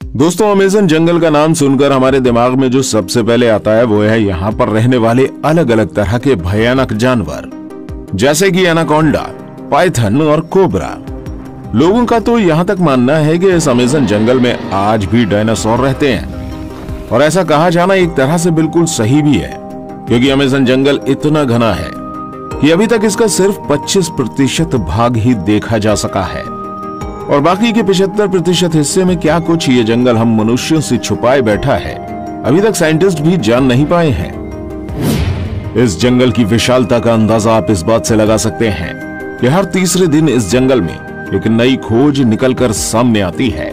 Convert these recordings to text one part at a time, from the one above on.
दोस्तों, अमेज़न जंगल का नाम सुनकर हमारे दिमाग में जो सबसे पहले आता है वो है यहाँ पर रहने वाले अलग अलग तरह के भयानक जानवर, जैसे कि एनाकोंडा, पाइथन और कोबरा। लोगों का तो यहाँ तक मानना है कि इस अमेज़न जंगल में आज भी डायनासोर रहते हैं, और ऐसा कहा जाना एक तरह से बिल्कुल सही भी है, क्योंकि अमेज़न जंगल इतना घना है कि अभी तक इसका सिर्फ 25% भाग ही देखा जा सका है, और बाकी के 75% हिस्से में क्या कुछ ये जंगल हम मनुष्यों से छुपाए बैठा है, अभी तक साइंटिस्ट भी जान नहीं पाए हैं। इस जंगल की विशालता का अंदाजा आप इस बात से लगा सकते हैं कि हर तीसरे दिन इस जंगल में एक नई खोज निकलकर सामने आती है।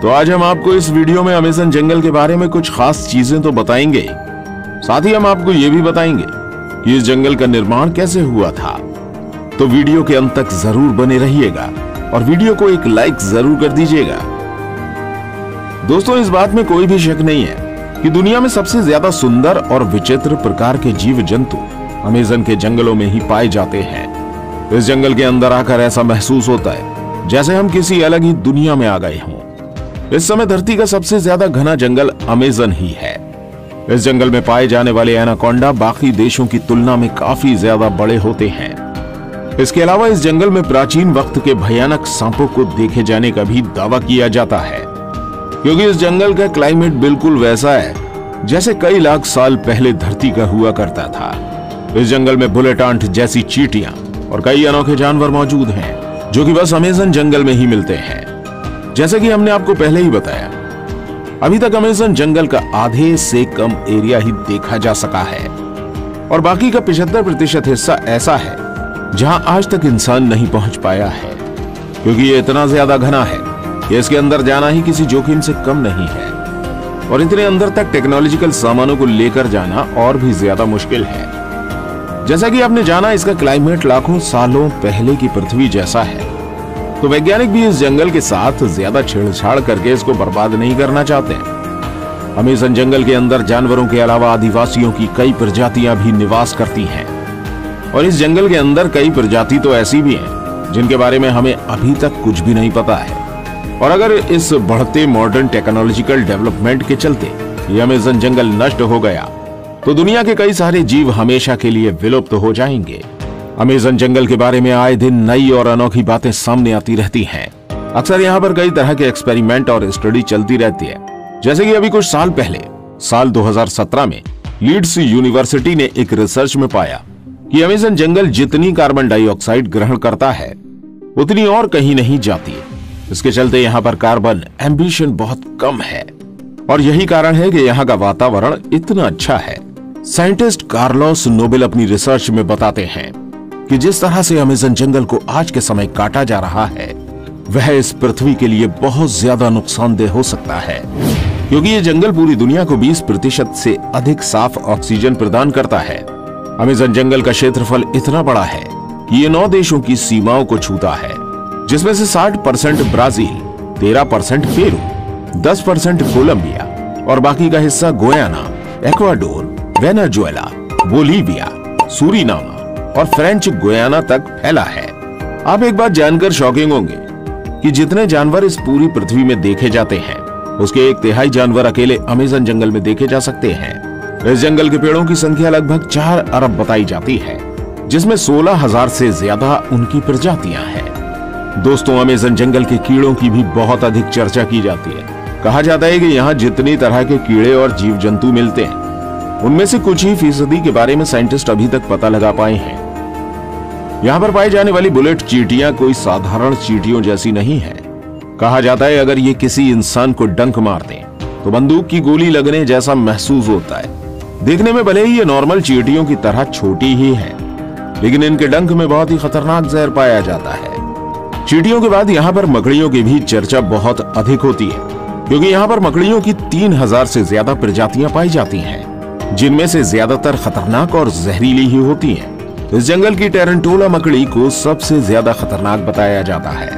तो आज हम आपको इस वीडियो में अमेज़न जंगल के बारे में कुछ खास चीजें तो बताएंगे, साथ ही हम आपको ये भी बताएंगे कि इस जंगल का निर्माण कैसे हुआ था। तो वीडियो के अंत तक जरूर बने रहिएगा और वीडियो को एक लाइक जरूर कर दीजिएगा। दोस्तों, इस बात में कोई भी शक नहीं है कि दुनिया में सबसे ज्यादा सुंदर और विचित्र प्रकार के जीव जंतु अमेज़न के जंगलों में ही पाए जाते हैं। इस जंगल के अंदर आकर ऐसा महसूस होता है जैसे हम किसी अलग ही दुनिया में आ गए हों। इस समय धरती का सबसे ज्यादा घना जंगल अमेज़न ही है। इस जंगल में पाए जाने वाले एनाकोंडा बाकी देशों की तुलना में काफी ज्यादा बड़े होते हैं। इसके अलावा इस जंगल में प्राचीन वक्त के भयानक सांपों को देखे जाने का भी दावा किया जाता है, क्योंकि इस जंगल का क्लाइमेट बिल्कुल वैसा है जैसे कई लाख साल पहले धरती का हुआ करता था। इस जंगल में बुलेट आंट जैसी चींटियां और कई अनोखे जानवर मौजूद हैं, जो कि बस अमेज़न जंगल में ही मिलते हैं। जैसे कि हमने आपको पहले ही बताया, अभी तक अमेज़न जंगल का आधे से कम एरिया ही देखा जा सका है, और बाकी का 75% हिस्सा ऐसा है जहां आज तक इंसान नहीं पहुंच पाया है, क्योंकि ये इतना ज्यादा घना है कि इसके अंदर जाना ही किसी जोखिम से कम नहीं है, और इतने अंदर तक टेक्नोलॉजिकल सामानों को लेकर जाना और भी ज्यादा मुश्किल है। जैसा कि आपने जाना, इसका क्लाइमेट लाखों सालों पहले की पृथ्वी जैसा है, तो वैज्ञानिक भी इस जंगल के साथ ज्यादा छेड़छाड़ करके इसको बर्बाद नहीं करना चाहते। अमेज़न जंगल के अंदर जानवरों के अलावा आदिवासियों की कई प्रजातियां भी निवास करती हैं, और इस जंगल के अंदर कई प्रजाति तो ऐसी भी हैं जिनके बारे में हमें अभी तक कुछ भी नहीं पता है। और अगर इस बढ़ते मॉडर्न टेक्नोलॉजिकल डेवलपमेंट के चलते ये अमेज़न जंगल नष्ट हो गया तो दुनिया के कई सारे जीव हमेशा के लिए विलुप्त हो जाएंगे। अमेज़न जंगल के बारे में आए दिन नई और अनोखी बातें सामने आती रहती हैं। अक्सर यहाँ पर कई तरह के एक्सपेरिमेंट और स्टडी चलती रहती है। जैसे कि अभी कुछ साल पहले, साल 2017 में लीड्स यूनिवर्सिटी ने एक रिसर्च में पाया कि अमेज़न जंगल जितनी कार्बन डाइऑक्साइड ग्रहण करता है उतनी और कहीं नहीं जाती है। इसके चलते यहाँ पर कार्बन एम्बिशन बहुत कम है, और यही कारण है कि यहाँ का वातावरण इतना अच्छा है। साइंटिस्ट कार्लोस नोबेल अपनी रिसर्च में बताते हैं कि जिस तरह से अमेज़न जंगल को आज के समय काटा जा रहा है वह इस पृथ्वी के लिए बहुत ज्यादा नुकसानदेह हो सकता है, क्योंकि ये जंगल पूरी दुनिया को 20% से अधिक साफ ऑक्सीजन प्रदान करता है। अमेज़न जंगल का क्षेत्रफल इतना बड़ा है कि ये 9 देशों की सीमाओं को छूता है, जिसमें से 60% ब्राजील, 13% पेरू, 10% कोलंबिया और बाकी का हिस्सा Guyana, Ecuador, Venezuela, Bolivia, Suriname और फ्रेंच गुयाना तक फैला है। आप एक बात जानकर शॉकिंग होंगे कि जितने जानवर इस पूरी पृथ्वी में देखे जाते हैं उसके 1/3 जानवर अकेले अमेज़न जंगल में देखे जा सकते हैं। इस जंगल के पेड़ों की संख्या लगभग 4 अरब बताई जाती है, जिसमें 16,000 से ज्यादा उनकी प्रजातियां हैं। दोस्तों, अमेज़न जंगल के कीड़ों की भी बहुत अधिक चर्चा की जाती है। कहा जाता है कि यहाँ जितनी तरह के कीड़े और जीव जंतु मिलते हैं उनमें से कुछ ही फीसदी के बारे में साइंटिस्ट अभी तक पता लगा पाए हैं। यहाँ पर पाई जाने वाली बुलेट चींटियां कोई साधारण चींटियों जैसी नहीं है। कहा जाता है अगर ये किसी इंसान को डंक मार दें तो बंदूक की गोली लगने जैसा महसूस होता है। देखने में भले ही ये नॉर्मल चींटियों की तरह छोटी ही है, लेकिन इनके डंक में बहुत ही खतरनाक जहर पाया जाता है। चींटियों के बाद यहाँ पर मकड़ियों की भी चर्चा बहुत अधिक होती है, क्योंकि यहाँ पर मकड़ियों की 3000 से ज्यादा प्रजातियां पाई जाती हैं, जिनमें से ज्यादातर खतरनाक और जहरीली ही होती हैं। इस जंगल की टेरेंटोला मकड़ी को सबसे ज्यादा खतरनाक बताया जाता है।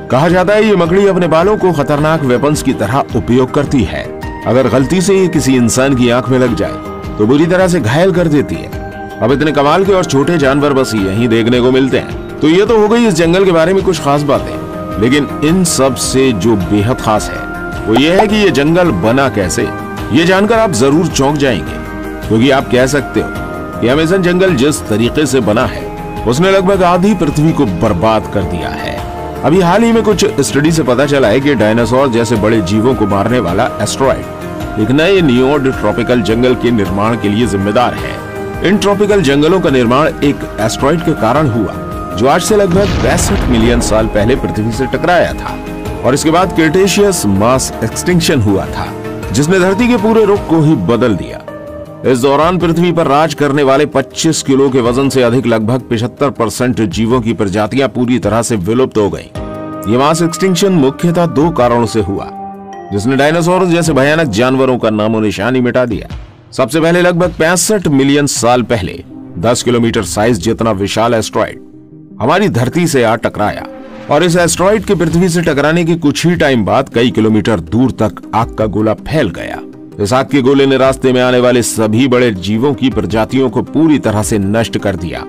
कहा जाता है ये मकड़ी अपने बालों को खतरनाक वेपन्स की तरह उपयोग करती है। अगर गलती से ये किसी इंसान की आंख में लग जाए तो बुरी तरह से घायल कर देती है। अब इतने कमाल के और छोटे जानवर बस यहीं देखने को मिलते हैं। तो ये तो हो गई इस जंगल के बारे में कुछ खास बातें, लेकिन इन सब से जो बेहद खास है वो ये है कि ये जंगल बना कैसे। ये जानकर आप जरूर चौंक जाएंगे, क्योंकि आप कह सकते हो कि अमेज़न जंगल जिस तरीके से बना है उसने लगभग आधी पृथ्वी को बर्बाद कर दिया है। अभी हाल ही में कुछ स्टडी से पता चला है कि डायनासोर जैसे बड़े जीवों को मारने वाला एस्टेरॉयड एक नए नियोड ट्रॉपिकल जंगल के निर्माण के लिए जिम्मेदार है। इन ट्रॉपिकल जंगलों का निर्माण एक एस्टेरॉयड के कारण हुआ, जो आज से लगभग 62 मिलियन साल पहले पृथ्वी से टकराया था, और इसके बाद क्रेटेशियस मास एक्सटिंक्शन हुआ था, जिसने धरती के पूरे रुख को ही बदल दिया। इस दौरान पृथ्वी पर राज करने वाले 25 किलो के वजन से अधिक लगभग 75% जीवों की प्रजातियां पूरी तरह से विलुप्त हो गईं। ये मास एक्सटिंक्शन मुख्यतः 2 कारणों से हुआ, जिसने डायनासोर जैसे भयानक जानवरों का नामो निशान ही मिटा दिया। सबसे पहले लगभग 65 मिलियन साल पहले 10 किलोमीटर साइज जितना विशाल एस्टेरॉयड हमारी धरती से आ टकराया, और इस एस्टेरॉयड के पृथ्वी से टकराने के कुछ ही टाइम बाद कई किलोमीटर दूर तक आग का गोला फैल गया। इस आग के गोले ने रास्ते में आने वाले सभी बड़े जीवों की प्रजातियों को पूरी तरह से नष्ट कर दिया।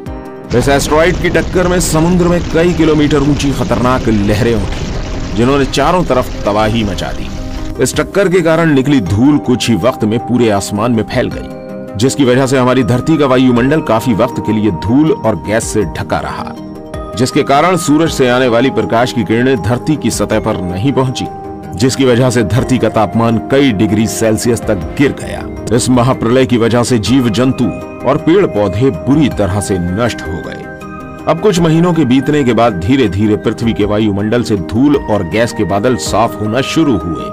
इस एस्टेरॉयड की टक्कर में समुद्र में कई किलोमीटर ऊंची खतरनाक लहरें उठी, जिन्होंने चारों तरफ तबाही मचा दी। इस टक्कर के कारण निकली धूल कुछ ही वक्त में पूरे आसमान में फैल गई, जिसकी वजह से हमारी धरती का वायुमंडल काफी वक्त के लिए धूल और गैस से ढका रहा, जिसके कारण सूरज से आने वाली प्रकाश की किरणें धरती की सतह पर नहीं पहुंची, जिसकी वजह से धरती का तापमान कई डिग्री सेल्सियस तक गिर गया। इस महाप्रलय की वजह से जीव जंतु और पेड़ पौधे बुरी तरह से नष्ट हो गए। अब कुछ महीनों के बीतने के बाद धीरे धीरे पृथ्वी के वायुमंडल से धूल और गैस के बादल साफ होना शुरू हुए,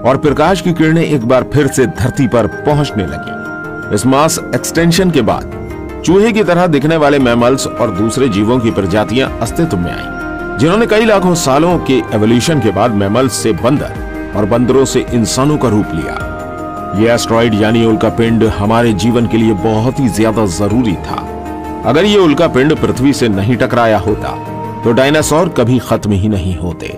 और प्रकाश की किरणें एक बार फिर से धरती पर पहुंचने लगी। इस मास एक्सटेंशन के बाद चूहे की तरह दिखने वाले मैमल्स और दूसरे जीवों की प्रजातियां अस्तित्व में आईं, जिन्होंने कई लाखों सालों के एवोल्यूशन के बाद मैमल्स से बंदर और बंदरों से इंसानों का रूप लिया। यह एस्टेरॉयड यानी उल्कापिंड हमारे जीवन के लिए बहुत ही ज्यादा जरूरी था। अगर ये उल्कापिंड पृथ्वी से नहीं टकराया होता तो डायनासोर कभी खत्म ही नहीं होते,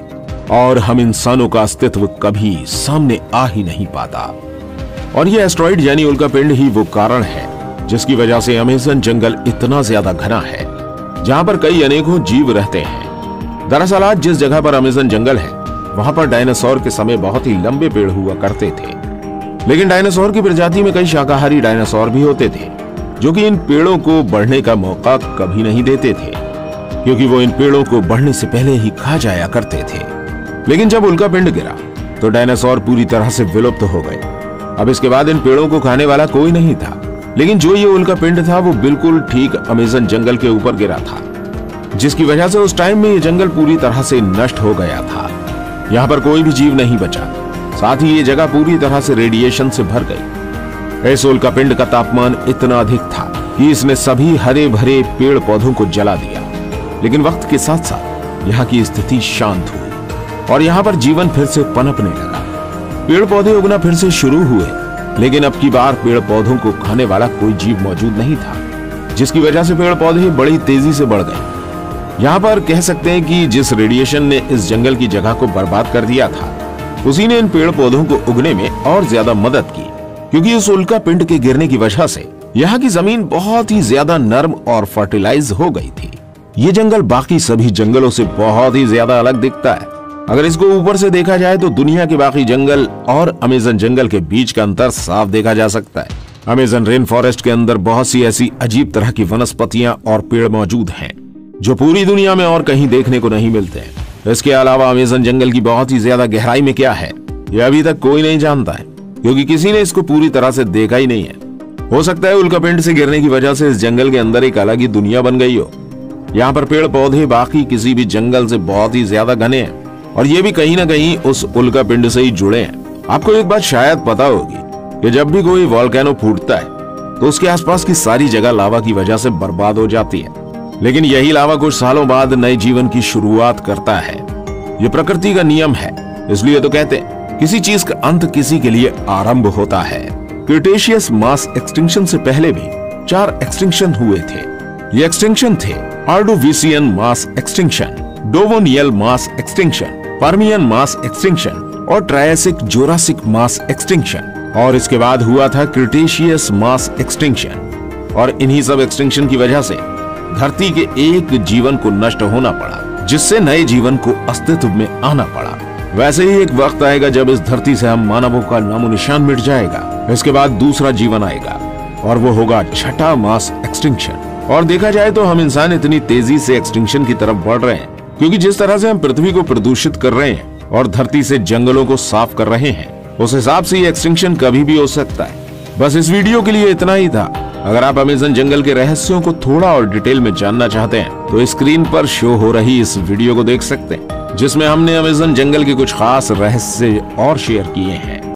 और हम इंसानों का अस्तित्व कभी सामने आ ही नहीं पाता। और यह एस्टेरॉयड यानी उल्कापिंड ही वो कारण है जिसकी वजह से अमेज़न जंगल इतना ज्यादा घना है, जहां पर कई अनेकों जीव रहते हैं। दरअसल आज जिस जगह पर अमेज़न जंगल है, वहां पर डायनासोर के समय बहुत ही लंबे पेड़ हुआ करते थे, लेकिन डायनासोर की प्रजाति में कई शाकाहारी डायनासोर भी होते थे, जो कि इन पेड़ों को बढ़ने का मौका कभी नहीं देते थे, क्योंकि वो इन पेड़ों को बढ़ने से पहले ही खा जाया करते थे। लेकिन जब उल्कापिंड गिरा तो डायनासोर पूरी तरह से विलुप्त हो गए। अब इसके बाद इन पेड़ों को खाने वाला कोई नहीं था, लेकिन जो ये उल्कापिंड था वो बिल्कुल ठीक अमेज़न जंगल के ऊपर गिरा था, जिसकी वजह से उस टाइम में ये जंगल पूरी तरह से नष्ट हो गया था। यहाँ पर कोई भी जीव नहीं बचा, साथ ही ये जगह पूरी तरह से रेडिएशन से भर गई। इस उल्कापिंड का तापमान इतना अधिक था कि इसने सभी हरे भरे पेड़ पौधों को जला दिया। लेकिन वक्त के साथ साथ यहाँ की स्थिति शांत हुई और यहाँ पर जीवन फिर से पनपने लगा। पेड़ पौधे उगना फिर से शुरू हुए, लेकिन अब की बार पेड़ पौधों को खाने वाला कोई जीव मौजूद नहीं था, जिसकी वजह से पेड़ पौधे बड़ी तेजी से बढ़ गए। यहाँ पर कह सकते हैं कि जिस रेडिएशन ने इस जंगल की जगह को बर्बाद कर दिया था, उसी ने इन पेड़ पौधों को उगने में और ज्यादा मदद की, क्योंकि उस उल्कापिंड के गिरने की वजह से यहाँ की जमीन बहुत ही ज्यादा नर्म और फर्टिलाइज हो गई थी। ये जंगल बाकी सभी जंगलों से बहुत ही ज्यादा अलग दिखता है। अगर इसको ऊपर से देखा जाए तो दुनिया के बाकी जंगल और अमेज़न जंगल के बीच का अंतर साफ देखा जा सकता है। अमेज़न रेन फॉरेस्ट के अंदर बहुत सी ऐसी अजीब तरह की वनस्पतियां और पेड़ मौजूद हैं, जो पूरी दुनिया में और कहीं देखने को नहीं मिलते हैं। इसके अलावा अमेज़न जंगल की बहुत ही ज्यादा गहराई में क्या है, यह अभी तक कोई नहीं जानता है, क्योंकि किसी ने इसको पूरी तरह से देखा ही नहीं है। हो सकता है उल्कापिंड से गिरने की वजह से इस जंगल के अंदर एक अलग ही दुनिया बन गई हो। यहाँ पर पेड़ पौधे बाकी किसी भी जंगल से बहुत ही ज्यादा घने हैं, और ये भी कहीं ना कहीं उस उल्कापिंड से ही जुड़े हैं। आपको एक बात शायद पता होगी कि जब भी कोई वोल्केनो फूटता है तो उसके आसपास की सारी जगह लावा की वजह से बर्बाद हो जाती है, लेकिन यही लावा कुछ सालों बाद नए जीवन की शुरुआत करता है। ये प्रकृति का नियम है, इसलिए तो कहते हैं किसी चीज का अंत किसी के लिए आरंभ होता है। क्रेटेशियस मास एक्सटिंक्शन से पहले भी 4 एक्सटिंक्शन हुए थे। ये एक्सटिंक्शन थे Ordovician mass extinction, Devonian mass extinction, Permian mass extinction और ट्रायसिक जोरासिक मास एक्सटिंक्शन, और इसके बाद हुआ था क्रिटेशियस मास एक्सटिंक्शन। और इन्हीं सब एक्सटिंक्शन की वजह से धरती के एक जीवन को नष्ट होना पड़ा, जिससे नए जीवन को अस्तित्व में आना पड़ा। वैसे ही एक वक्त आएगा जब इस धरती से हम मानवों का नामो निशान मिट जाएगा। इसके बाद दूसरा जीवन आएगा और वो होगा छठा मास एक्सटिंक्शन। और देखा जाए तो हम इंसान इतनी तेजी से एक्सटिंक्शन की तरफ बढ़ रहे हैं क्योंकि जिस तरह से हम पृथ्वी को प्रदूषित कर रहे हैं और धरती से जंगलों को साफ कर रहे हैं, उस हिसाब से ये एक्सटिंक्शन कभी भी हो सकता है। बस इस वीडियो के लिए इतना ही था। अगर आप अमेज़न जंगल के रहस्यों को थोड़ा और डिटेल में जानना चाहते हैं तो स्क्रीन पर शो हो रही इस वीडियो को देख सकते हैं, जिसमें हमने अमेज़न जंगल के कुछ खास रहस्य और शेयर किए हैं।